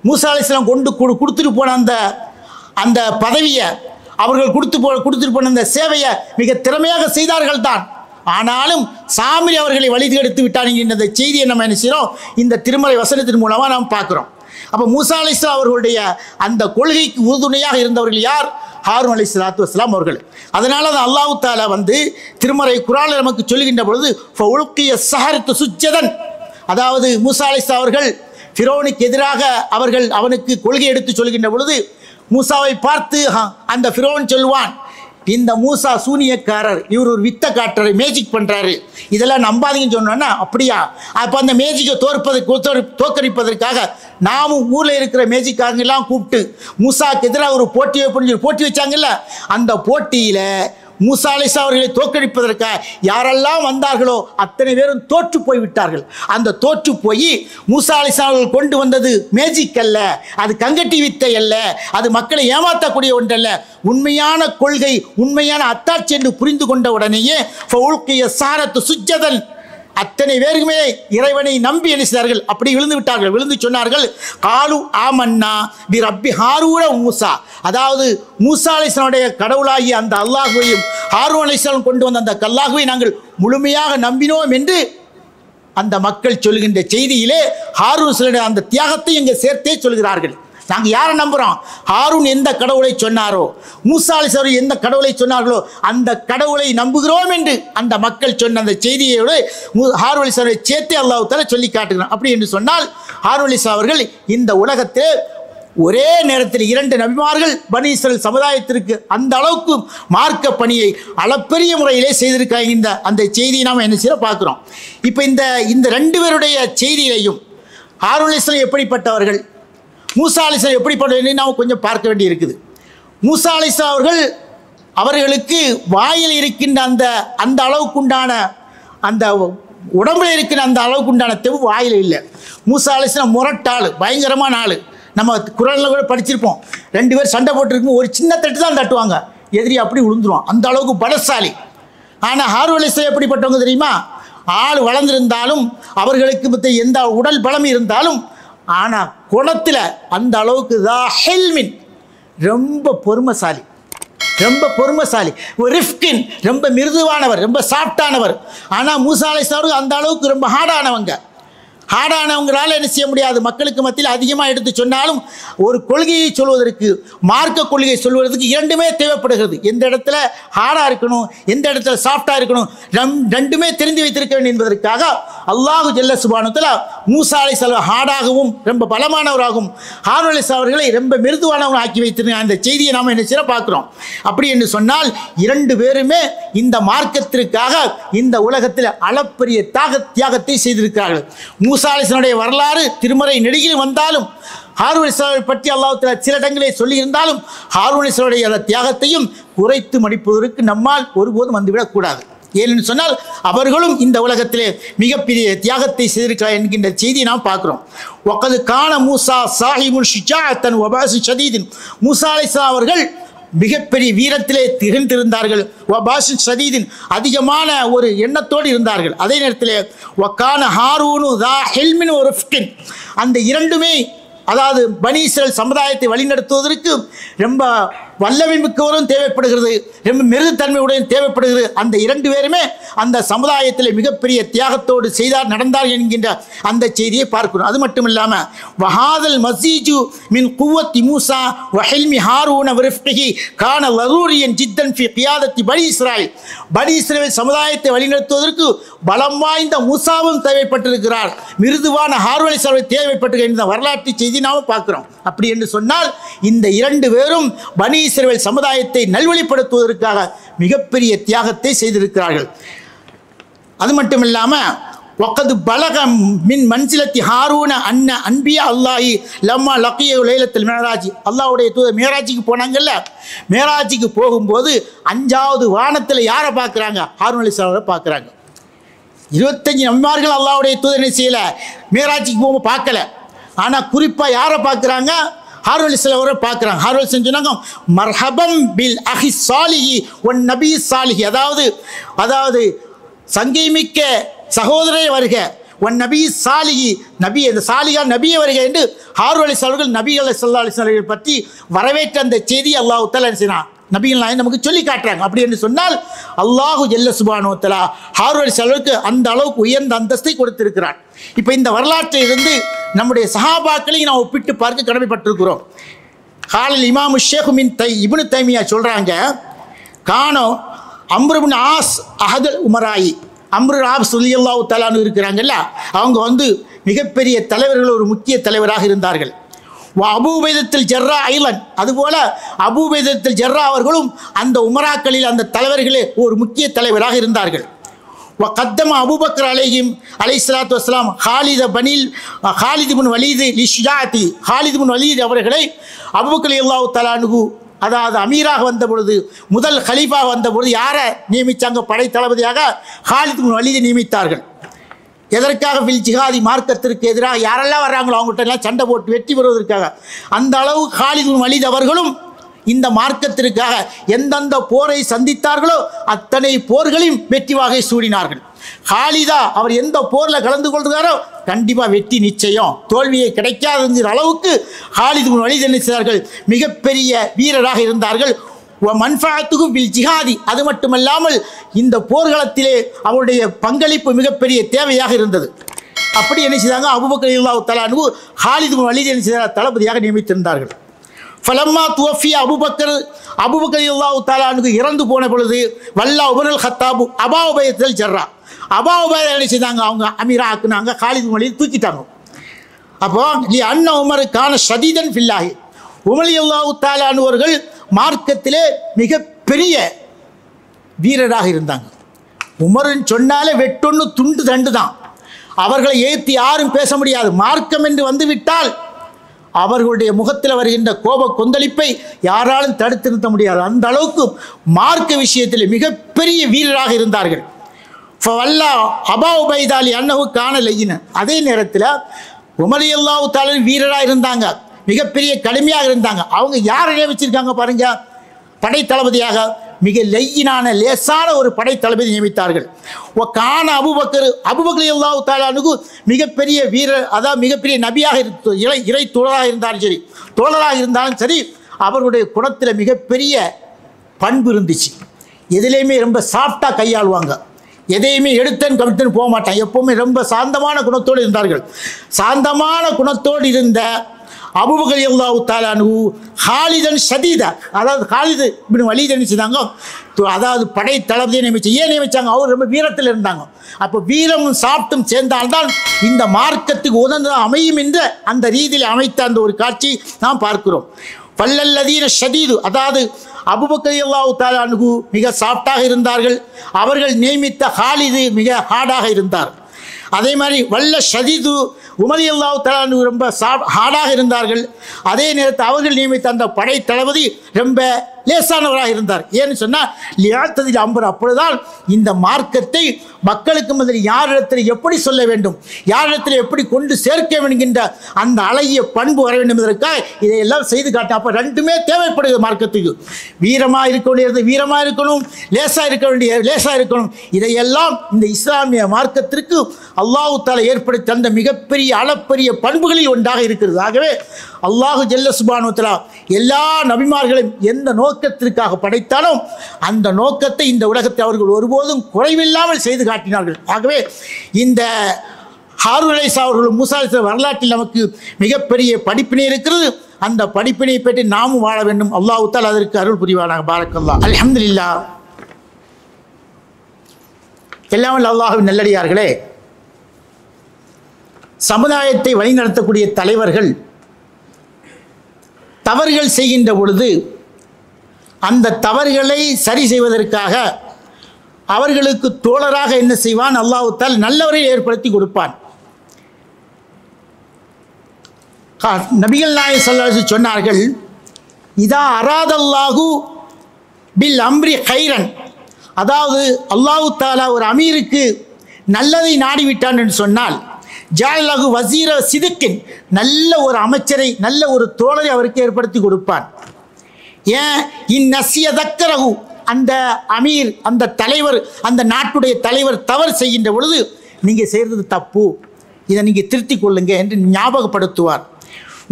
மூசா அலைஹிஸ்ஸலாம் கொடுத்துட்டு போன அந்த பதவியை, அவர்கள் கொடுத்துட்டு போன அந்த சேவையை மிக திறமையாக செய்தார்கள் தான். ஆனாலும் சாமிரி அவர்களை வழிகெடுத்து விட்டாங்க என்ற செய்தியை நம்ம என்ன செய்கிறோம், இந்த திருமறை வசனத்தின் மூலமாக நாம் பார்க்குறோம். அப்போ மூசா அலைஹிஸ்ஸலாம் அவர்களுடைய அந்த கொள்கைக்கு உறுதுணையாக இருந்தவர்கள் யார், ஹாரூன் அலைஹிஸ்ஸலாத்து வஸ்ஸலாம் அவர்கள். அதனால தான் அல்லாஹ் தஆலா வந்து திருமறை குர்ஆனில் நமக்கு சொல்லுகின்ற பொழுது ஃபஉல்கிய ஸஹரத்து சுஜ்ஜதன், அதாவது மூசா அலைஹிஸ்ஸலாம் அவர்கள் ஃபிரௌனுக்கு எதிராக அவனுக்கு கொள்கை எடுத்து சொல்கின்ற பொழுது மூசாவை பார்த்து அந்த ஃபிரௌன் சொல்வான், இந்த மூசா சூனியக்காரர், இவர் ஒரு வித்தை காட்டுறாரு, மேஜிக் பண்ணுறாரு, இதெல்லாம் நம்பாதீங்கன்னு சொன்னோன்னா அப்படியா, அப்போ அந்த மேஜிக்கை தோற்கடிப்பதற்காக நாமும் ஊரில் இருக்கிற மேஜிக்காரங்கெல்லாம் கூப்பிட்டு மூசாவுக்கு எதிராக ஒரு போட்டி வைப்போம்னு சொல்லி போட்டி வச்சாங்கல்ல, அந்த போட்டியில் மூசா அலைஹிஸ்ஸலாம் அவர்களை தோற்கடிப்பதற்காக யாரெல்லாம் வந்தார்களோ அத்தனை பேரும் தோற்று போய் விட்டார்கள். அந்த தோற்று போய் மூசா அலைஹிஸ்ஸலாம் அவர்கள் கொண்டு வந்தது மேஜிக் அல்ல, அது கங்கட்டி வித்தை அல்ல, அது மக்களை ஏமாற்றக்கூடிய ஒன்றல்ல, உண்மையான கொள்கை, உண்மையான அத்தாட்சி என்று புரிந்து கொண்ட உடனேயே ஃபஉல்கிய ஸஹரத்து சுஜ்ஜதன், அத்தனை பேருக்குமே இறைவனை நம்பி என்ன செய்தார்கள், அப்படி விழுந்து விட்டார்கள். விழுந்து சொன்னார்கள், காலு ஆமன்னா பி ரப்பி ஹாரூன மூசா, அதாவது மூசா அலைஹிஸ்ஸலாமுடைய கடவுளாகிய அந்த அல்லாஹுவையும் ஹாரூன் அலைஹிஸ்ஸலாம் கொண்டு வந்த அந்த அல்லாஹுவை நாங்கள் முழுமையாக நம்பினோம் என்று அந்த மக்கள் சொல்கின்ற செய்தியிலே ஹாரூன் அலைஹிஸ்ஸலாமுடைய அந்த தியாகத்தை இங்கே சேர்த்தே சொல்கிறார்கள். நாங்கள் யாரை நம்புகிறோம், ஹாரூன் எந்த கடவுளை சொன்னாரோ, மூசா அலைஹிஸ்ஸலாம் எந்த கடவுளை சொன்னார்களோ அந்த கடவுளை நம்புகிறோம் என்று அந்த மக்கள் சொன்ன அந்த செய்தியோடு ஹாரூன் அலைஹிஸ்ஸலாமை சேர்த்தே அல்லாஹ் தஆலா சொல்லி காட்டுகிறான். அப்படி என்று சொன்னால் ஹாரூன் அலைஹிஸ்ஸலாம் அவர்கள் இந்த உலகத்தில் ஒரே நேரத்தில் 2 நபிமார்கள் பனி இஸ்ரவேல் சமுதாயத்திற்கு அந்த அளவுக்கு மார்க்க பணியை அளப்பெரிய முறையிலே செய்திருக்காங்க. அந்த செய்தியை நாம் என்ன செய்ய பார்க்குறோம். இப்போ இந்த 2 பேருடைய செய்தியிலையும் ஹாரூன் அலைஹிஸ்ஸலாம் எப்படிப்பட்டவர்கள், மூசா அலைஹிஸ்ஸலாம் எப்படிப்பட்டவர்கள் நாம் கொஞ்சம் பார்க்க வேண்டி இருக்குது. மூசா அலைஹிஸ்ஸலாம் அவர்களுக்கு வாயில் இருக்கின்ற அந்த அளவுக்குண்டான அந்த உடம்புல இருக்கிற அந்த அளவுக்கு உண்டான தெவு வாயில் இல்லை. மூசா அலைஹிஸ்ஸலாம் முரட்டாள், பயங்கரமான ஆள். நம்ம குரானில் கூட படிச்சிருப்போம். 2 பேர் சண்டை போட்டுருக்கும், ஒரு சின்ன தட்டு தான் தட்டுவாங்க, எதிரி அப்படி விழுந்துருவான், அந்த அளவுக்கு பலசாலி. ஆனால் ஹாரூன் அலைஹிஸ்ஸலாம் எப்படிப்பட்டவங்க தெரியுமா? ஆள் வளர்ந்திருந்தாலும் அவர்களுக்கு எந்த உடல் பலம் இருந்தாலும் ஆனால் குணத்தில் அந்த அளவுக்கு ஹெல்மின், ரொம்ப பொறுமைசாலி, ரொம்ப பொறுமைசாலி. ஒரு ரிஃப்கின், ரொம்ப மிருதுவானவர், ரொம்ப சாஃப்டானவர். ஆனால் மூசா அலைஹிஸ்ஸலாம் அந்த அளவுக்கு ரொம்ப ஹார்டானவங்களால் என்ன செய்ய முடியாது. மக்களுக்கு மத்தியில் அதிகமாக எடுத்து சொன்னாலும் ஒரு கொள்கையை சொல்வதற்கு, மார்க்க கொள்கையை சொல்வதற்கு 2மே தேவைப்படுகிறது. எந்த இடத்துல ஹார்டாக இருக்கணும், எந்த இடத்துல சாஃப்டாக இருக்கணும், 2மே தெரிந்து வைத்திருக்க வேண்டும் என்பதற்காக அல்லாஹு ஜல்ல சுப்ஹானஹு வ தஆலா மூசா அலைஹிஸ்ஸலாம் ஹார்டாகவும் ரொம்ப பலமானவராகவும் ஹாரூன் அலைஹிஸ்ஸலாம் அவர்களை ரொம்ப மிருதுவானவர்கள் ஆக்கி வைத்திருக்க அந்த செய்தியை நாம் என்ன செய்ய பார்க்குறோம். அப்படி என்று சொன்னால் 2 பேருமே இந்த மார்க்கத்திற்காக இந்த உலகத்தில் அளப்பரிய தியாகத்தை செய்திருக்கிறார்கள். மூசா அலைஹிஸ்ஸலாமுடைய வரலாறு திருமறை நெடுகிலும் வந்தாலும் ஹாரூன் அலைஹிஸ்ஸலாமை பற்றி அல்லாஹ் தஆலா சில இடங்களே சொல்லியிருந்தாலும் ஹாரூன் அலைஹிஸ்ஸலாமுடைய அந்த தியாகத்தையும் குறைத்து மடிப்பதற்கு நம்மால் ஒருபோதும் வந்துவிடக்கூடாது. ஏனென்று சொன்னால் அவர்களும் இந்த உலகத்திலே மிகப்பெரிய தியாகத்தை செய்திருக்கிறார் என்கின்ற செய்தியை நாம் பார்க்கிறோம். வகது கான மூசா சாஹிபுன் ஷிஜாஅத்தன் வபாஸு ஷதீதின், மூசா அலைஹிஸ்ஸலாம் அவர்கள் மிகப்பெரிய வீரத்திலே திகழ்ந்திருந்தார்கள். வபாஸு ஷதீதின், அதிகமான ஒரு எண்ணத்தோடு இருந்தார்கள். அதே நேரத்தில் வக்கான ஹாரூனு தா ஹில்மின் ஒரு ரிஃப்கின், அந்த 2மே அதாவது பனி இஸ்ரேல் சமுதாயத்தை வழிநடத்துவதற்கு ரொம்ப வல்லமை மிக்கவரும் தேவைப்படுகிறது, ரொம்ப மிருதுத்தன்மையுடன் தேவைப்படுகிறது. அந்த 2 பேருமே அந்த சமுதாயத்தில் மிகப்பெரிய தியாகத்தோடு நடந்தார் என்கின்ற அந்த செய்தியை பார்க்கிறோம். அது மட்டும் இல்லாமல் வஹாதல் மஸீஜு மின் குவத்தி மூசா வஹில்மி ஹாரூன வரிஃப்கி கான லரூரியன் ஜித்தன் ஃபி கியாதத்தி பனி இஸ்ராயில், பனி இஸ்ரேல் சமுதாயத்தை வழிநடத்துவதற்கு பலம் வாய்ந்த மூசாவும் தேவைப்பட்டிருக்கிறார், மிருதுவான ஹாரூன் அலைஹிஸ்ஸலாம் தேவைப்பட்டிருக்கிற இந்த வரலாற்று செய்தி நாம் பார்க்கிறோம். அப்படி என்று சொன்னால் இந்த 2 பேரும் பனி இஸ்ரவேல் சமுதாயத்தை நல்வழிப்படுத்துவதற்காக மிகப்பெரிய தியாகத்தை செய்திருக்கிறார்கள். அது மட்டும் இல்லாமல் வகது பலக மின் மன்சிலத்தி ஹாரூன அன்ன அன்பியா அல்லாஹி லம்மா லக்கிய லைலத்துல் மேராஜ், அல்லாஹ்வுடைய தூதர் மேராஜுக்கு போனாங்கல்ல, மேராஜுக்கு போகும்போது 5வது வானத்தில் யாரை பார்க்குறாங்க? ஹாரூன் அலைஹிஸ்ஸலாமை பார்க்குறாங்க. 25 நபிமார்கள் அல்லாஹ்வுடைய தூதரை செய்யலை, மேராஜுக்கு போகும்போது பார்க்கல. ஆனால் குறிப்பாக யாரை பார்க்குறாங்க? ஹாரூன் அலைஹிஸ்ஸலாம் அவரை பார்க்குறாங்க. ஹாரூன் அலைஹிஸ்ஸலாம் சொன்னாங்க மர்ஹபம் பில் அஹி சாலிஹி ஒன் நபி சாலிஹி, அதாவது சங்கைமிக்க சகோதரரை வருக, ஒன் நபி சாலிஹி, நபி அந்த சாலிஹா நபியை வருக என்று ஹாரூன் அலைஹிஸ்ஸலாம் அவர்கள் நபிகள் ஸல்லல்லாஹு அலைஹி வஸல்லம் பற்றி வரவேற்ற அந்த செய்தி அல்லாஹ் தஆலா செய்தான் நபிகள் நாயகம் நமக்கு சொல்லி காட்டுறாங்க. அப்படி என்று சொன்னால் அல்லாஹு ஜல்ல சுப்ஹானஹு வ தஆலா ஹாரூன் அலைஹிஸ்ஸலாமுக்கு அந்த அளவுக்கு உயர்ந்த அந்தஸ்தை கொடுத்திருக்கிறார். இப்போ இந்த வரலாற்றை இருந்து நம்முடைய சஹாபாக்களையும் நாம் ஒப்பிட்டு பார்க்க கடமைப்பட்டிருக்கிறோம். காலில் இமாமு ஷேக் மின் இப்னு தைமியா சொல்கிறாங்க, கானோ அம்ரு பின் ஆஸ் அஹதுல் உமராயி, அம்ரு ஆஸ் ரலியல்லாஹு தஆலா அன்ஹு இருக்கிறாங்கல்ல, அவங்க மிகப்பெரிய தலைவர்கள், ஒரு முக்கிய தலைவராக இருந்தார்கள். அபூ உபைதத்துல் ஜர்ரா ஐலன், அதுபோல அபூ உபைதத்துல் ஜர்ரா அவர்களும் அந்த உமராக்களில் அந்த தலைவர்களே ஒரு முக்கிய தலைவராக இருந்தார்கள். கத்தம அபூபக்கர் அலைஹிஸ்ஸலாத்து வஸ்ஸலாம் ஹாலித் பின் வலீத் லிஷுஜாஅத்தி, ஹாலித் பின் வலீத் அவர்களை அபூபக்கர் ரலியல்லாஹு தஆலா அன்ஹு அதாவது அமீராக வந்த பொழுது, முதல் கலீஃபாக வந்த பொழுது யாரை நியமித்தாங்க? படை தளபதியாக ஹாலித் பின் வலீதை நியமித்தார்கள். எதற்காக? ஃபில் ஜிஹாதி, மார்க்கத்திற்கு எதிராக யாரெல்லாம் வர்றாங்களோ அவங்ககிட்ட எல்லாம் சண்டை போட்டு வெற்றி பெறுவதற்காக. அந்த அளவு ஹாலித் பின் வலீத் அவர்களும் இந்த மார்க்கத்திற்காக எந்தெந்த போரை சந்தித்தார்களோ அத்தனை போர்களையும் வெற்றி வாகை சூடினார்கள். ஹாலிதா அவர் எந்த போரில் கலந்து கொள்கிறாரோ கண்டிப்பாக வெற்றி நிச்சயம், தோல்வியை கிடைக்காதுங்கிற அளவுக்கு ஹாலித் பின் வலீத் என்ன செய்தார்கள்? மிகப்பெரிய வீரராக இருந்தார்கள். மன்ஃபஅத்துஹு பில் ஜிஹாதி, அது மட்டுமல்லாமல் இந்த போர்க்களத்திலே அவருடைய பங்களிப்பு மிகப்பெரிய தேவையாக இருந்தது. அப்படி என்ன செய்தாங்க? அபூபக்கர் ரலியல்லாஹு தஆலா அன்ஹு ஹாலித் பின் வலீத் என்ன செய்தார்? தளபதியாக நியமித்திருந்தார்கள். ஃபலம்மா துவஃபிய அபூபக்கர் ரலியல்லாஹு தஆலா அன்ஹு இறந்து போன பொழுது வல்லா உமருல் ஹத்தாபு அபா உபைதத்துல் ஜர்ரா, அபா உபைதா என்ன செய்தாங்க? அவங்க அமீரா ஆக்குனாங்க, ஹாலித் பின் வலீத் தூக்கிட்டாங்க. அப்போ அண்ணா உமர் கான ஷதீதன் ஃபில்லாஹி, உமர் ரலியல்லாஹு தஆலா அன்ஹு அவர்கள் மார்க்கத்திலே மிகப்பெரிய வீரராக இருந்தாங்க. உமருன்னு சொன்னாலே வெட்டொன்று துண்டு தண்டு தான், அவர்களை ஏற்றி யாரும் பேச முடியாது. மார்க்கம் என்று வந்துவிட்டால் அவர்களுடைய முகத்தில் வருகின்ற கோப கொந்தளிப்பை யாராலும் தடுத்து நிறுத்த முடியாது. அந்த அளவுக்கு மார்க்க விஷயத்தில் மிகப்பெரிய வீரராக இருந்தார்கள். ஃபவல்லா அபா உபைதா அன்னஹு கான லய்யின. அதே நேரத்தில் உமர் ரலியல்லாஹு தஆலா வீரராக இருந்தாங்க, மிகப்பெரிய கடுமையாக இருந்தாங்க. அவங்க யாரை நியமிச்சிருக்காங்க பாருங்க, படைத்தளபதியாக மிக லெய்யினான லேசான ஒரு படைத்தளபதி நியமித்தார்கள். கான அபூபக்கர் ரலியல்லாஹு தஆலா அன்ஹு மிகப்பெரிய வீரர், அதாவது மிகப்பெரிய நபியாக இறை தோழராக இருந்தாலும் சரி, தோழராக இருந்தாலும் சரி, அவருடைய குணத்தில் மிகப்பெரிய பண்பு இருந்துச்சு. எதுலேயுமே ரொம்ப சாஃப்டாக கையாளுவாங்க, எதையுமே எடுத்தன் கவித்தன் போக மாட்டான், எப்போவுமே ரொம்ப சாந்தமான குணத்தோடு இருந்தார்கள். சாந்தமான குணத்தோடு இருந்த அபூபக்கர் ரலியல்லாஹு தஆலா அன்ஹு ஹாலிதன் ஷதீதா, அதாவது ஹாலித் இப்னு வலீத் என்ன செய்தாங்க, அதாவது படை தளபதியை நியமிச்சு. ஏன் நியமிச்சாங்க? அவர் ரொம்ப வீரத்தில் இருந்தாங்க. அப்போ வீரமும் சாப்பிட்டும் சேர்ந்தால்தான் இந்த மார்க்கத்துக்கு உதந்ததாக அமையும் என்ற அந்த ரீதியில் அமைத்த அந்த ஒரு காட்சி நாம் பார்க்கிறோம். பல்லல்லதீன ஷதீது, அதாவது அபூபக்கர் ரலியல்லாஹு தஆலா அன்ஹு மிக சாஃப்டாக இருந்தார்கள். அவர்கள் நியமித்த ஹாலிது மிக ஹார்டாக இருந்தார். அதே மாதிரி வல்ல ஷதீது உமர் ரலியல்லாஹு தஆலா அன்ஹு ரொம்ப ஹார்டாக இருந்தார்கள். அதே நேரத்தில் அவர்கள் நியமித்த அந்த படை தளபதி ரொம்ப லேசானவராக இருந்தார். ஏன்னு சொன்னால் லியாத்ததில் அம்பர், அப்பொழுதுதான் இந்த மார்க்கத்தை மக்களுக்கு முதல் யாரிடத்தில் எப்படி சொல்ல வேண்டும், யாரிடத்தில் எப்படி கொண்டு சேர்க்க வேண்டுகின்ற அந்த அழகிய பண்பு வர வேண்டும் என்பதற்காக இதையெல்லாம் செய்து காட்ட. அப்போ ரெண்டுமே தேவைப்படுகிறது மார்க்கத்துக்கு. வீரமாக இருக்க வேண்டியது வீரமாக இருக்கணும், லேசாக இருக்க வேண்டிய லேசாக இருக்கணும். இதையெல்லாம் இந்த இஸ்லாமிய மார்க்கத்திற்கு அல்லாஹ் தஆலா ஏற்படுத்தி தந்த மிகப்பெரிய அளப்பரிய பண்புகளில் ஒன்றாக இருக்கிறது. ஆகவே அல்லாஹ் ஜல்ல சுப்ஹானஹு வ தஆலா எல்லா நபிமார்களையும் எந்த நோக்கத்திற்காக படைத்தாலும் அந்த நோக்கத்தை இந்த உலகத்தை அவர்கள் ஒருபோதும் குறைவில்லாமல் செய்து காட்டினார்கள். ஆகவே இந்த ஹாரூன் அலைஹிஸ்ஸலாம் அவர்களும் மூசா அலைஹிஸ்ஸலாம் வரலாற்றில் நமக்கு மிகப்பெரிய படிப்பினை இருக்கிறது. அந்த படிப்பினை பற்றி நாமும் வாழ வேண்டும். அல்லாஹ் தஆலா அதற்கு அருள் புரிவானாக. பாரக்கல்லாஹ். அல்ஹம்துலில்லாஹ். எல்லாம் அல்லாஹ்வின் நல்லடியார்களே, சமுதாயத்தை வழிநடத்தக்கூடிய தலைவர்கள் தவறுகள் செய்கின்ற பொழுது அந்த தவறுகளை சரி செய்வதற்காக அவர்களுக்கு தோழராக என்ன செய்வான், அல்லாஹ் தஆலா நல்லவரை ஏற்படுத்தி கொடுப்பான். நபிகள் நாயகம் ஸல்லல்லாஹு அலைஹி வஸல்லம் சொன்னார்கள், இதா அராதல்லாஹு பில் அம்ரி கைரன், அதாவது அல்லாஹ் தஆலா ஒரு அமீருக்கு நல்லதை நாடிவிட்டான் என்று சொன்னால், ஜாலகு வசீர சிதுக்கின், நல்ல ஒரு அமைச்சரை நல்ல ஒரு தோழரை அவருக்கு ஏற்படுத்தி கொடுப்பான். ஏன் இந்நசிய தக்கரகு, அந்த அமீர் அந்த தலைவர் அந்த நாட்டுடைய தலைவர் தவறு செய்கின்ற பொழுது நீங்கள் செய்கிறது தப்பு, இதை நீங்கள் திருத்திக் கொள்ளுங்க என்று ஞாபகப்படுத்துவார்.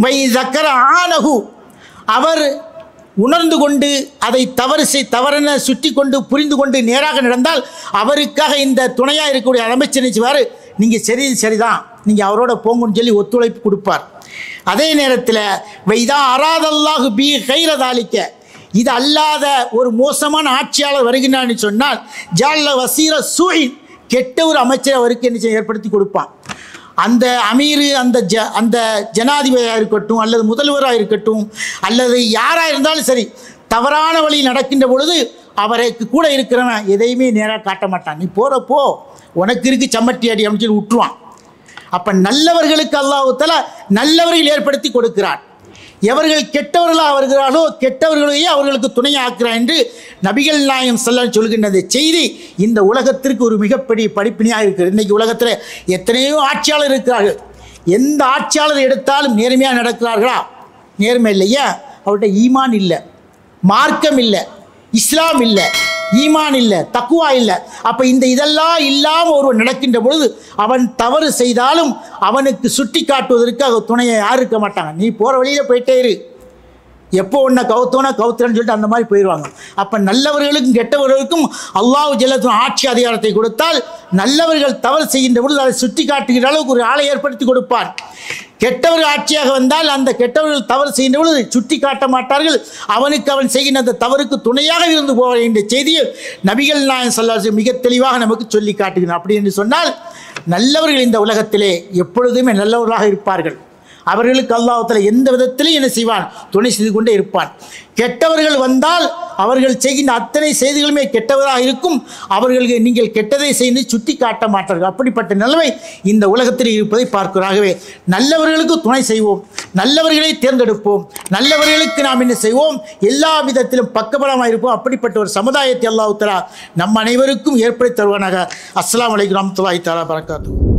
வை தக்கர ஆனகு, அவர் உணர்ந்து கொண்டு அதை தவறென சுற்றி கொண்டு புரிந்து கொண்டு நேராக நடந்தால் அவருக்காக இந்த துணையாக இருக்கக்கூடிய அமைச்சர் நினைச்சுவார், நீங்கள் சரிதான், நீங்கள் அவரோட போங்கன்னு சொல்லி ஒத்துழைப்பு கொடுப்பார். அதே நேரத்தில் வைதா அராதல்லாஹு பி கைரதாலிக்க, இது அல்லாத ஒரு மோசமான ஆட்சியாளர் வருகின்றான்னு சொன்னால் ஜால வசீர சூயின், கெட்ட ஒரு அமைச்சரை அவருக்கு என்ன ஏற்படுத்தி கொடுப்பான். அந்த அமீர் அந்த ஜனாதிபதியாக இருக்கட்டும் அல்லது முதல்வராக இருக்கட்டும் அல்லது யாராக இருந்தாலும் சரி, தவறான வழியில் நடக்கின்ற பொழுது அவருக்கு கூட இருக்கிறவன் எதையுமே நேராக காட்ட மாட்டான். நீ போகிறப்போ உனக்கு இருக்கு சம்மட்டி அடி அப்படின்னு சொல்லி விட்டுருவான். அப்போ நல்லவர்களுக்கு அல்லாஹ் தஆலா நல்லவர்கள் ஏற்படுத்தி கொடுக்கிறான். எவர்கள் கெட்டவர்களாக வருகிறார்களோ கெட்டவர்களையே அவர்களுக்கு துணையாக்குறான் என்று நபிகள் நாயகம் ஸல்லல்லாஹு அலைஹி சொல்கின்ற செய்தி இந்த உலகத்திற்கு ஒரு மிகப்பெரிய படிப்பினையாக இருக்கிறது. இன்றைக்கி உலகத்தில் எத்தனையோ ஆட்சியாளர் இருக்கிறார்கள். எந்த ஆட்சியாளர் எடுத்தாலும் நேர்மையாக நடக்கிறார்களா? நேர்மை இல்லையா? அவர்கிட்ட ஈமான் இல்லை, மார்க்கம் இல்லை, இஸ்லாம் இல்லை, ஈமான் இல்லை, தக்குவா இல்லை. அப்போ இதெல்லாம் இல்லாமல் ஒருவன் நடக்கின்ற பொழுது அவன் தவறு செய்தாலும் அவனுக்கு சுட்டி காட்டுவதற்காக துணையை யாரும் இருக்க மாட்டாங்க. நீ போகிற வழியில் போயிட்டே இரு, எப்போ ஒன்றை கவுத்துறன்னு சொல்லிட்டு அந்த மாதிரி போயிடுவாங்க. அப்போ நல்லவர்களுக்கும் கெட்டவர்களுக்கும் அல்லாஹ் ஜல்லல்லாஹு ஆட்சி அதிகாரத்தை கொடுத்தால் நல்லவர்கள் தவறு செய்கின்ற பொழுது அதை சுட்டி காட்டுகிற அளவுக்கு ஒரு ஆளை ஏற்படுத்தி கொடுப்பான். கெட்டவர்கள் ஆட்சியாக வந்தால் அந்த கெட்டவர்கள் தவறு செய்கின்ற பொழுது சுட்டி காட்ட மாட்டார்கள், அவனுக்கு அவன் செய்கின்ற அந்த தவறுக்கு துணையாக இருந்து போவார் என்ற செய்தியை நபிகள் நாயகம் ஸல்லல்லாஹு அலைஹி வஸல்லம் மிக தெளிவாக நமக்கு சொல்லி காட்டுகிறார். அப்படி என்று சொன்னால் நல்லவர்கள் இந்த உலகத்திலே எப்பொழுதுமே நல்லவர்களாக இருப்பார்கள். அவர்களுக்கு அல்லாஹ் தஆலா எந்த விதத்திலும் என்ன செய்வான், துணை செய்து கொண்டே இருப்பான். கெட்டவர்கள் வந்தால் அவர்கள் செய்கின்ற அத்தனை செய்திகளுமே கெட்டவராக இருக்கும். அவர்களுக்கு நீங்கள் கெட்டதை செய்து சுட்டி காட்ட மாட்டார்கள். அப்படிப்பட்ட நிலைமை இந்த உலகத்தில் இருப்பதை பார்க்கிறாகவே நல்லவர்களுக்கு துணை செய்வோம், நல்லவர்களை தேர்ந்தெடுப்போம், நல்லவர்களுக்கு நாம் என்ன செய்வோம், எல்லா விதத்திலும் பக்கபலமாக இருப்போம். அப்படிப்பட்ட ஒரு சமுதாயத்தை அல்லாஹ் தஆலா நம் அனைவருக்கும் ஏற்படுத்தி தருவானாக. அஸ்ஸலாமு அலைக்கும் வரஹ்மத்துல்லாஹி தஆலா வபரகாத்துஹு.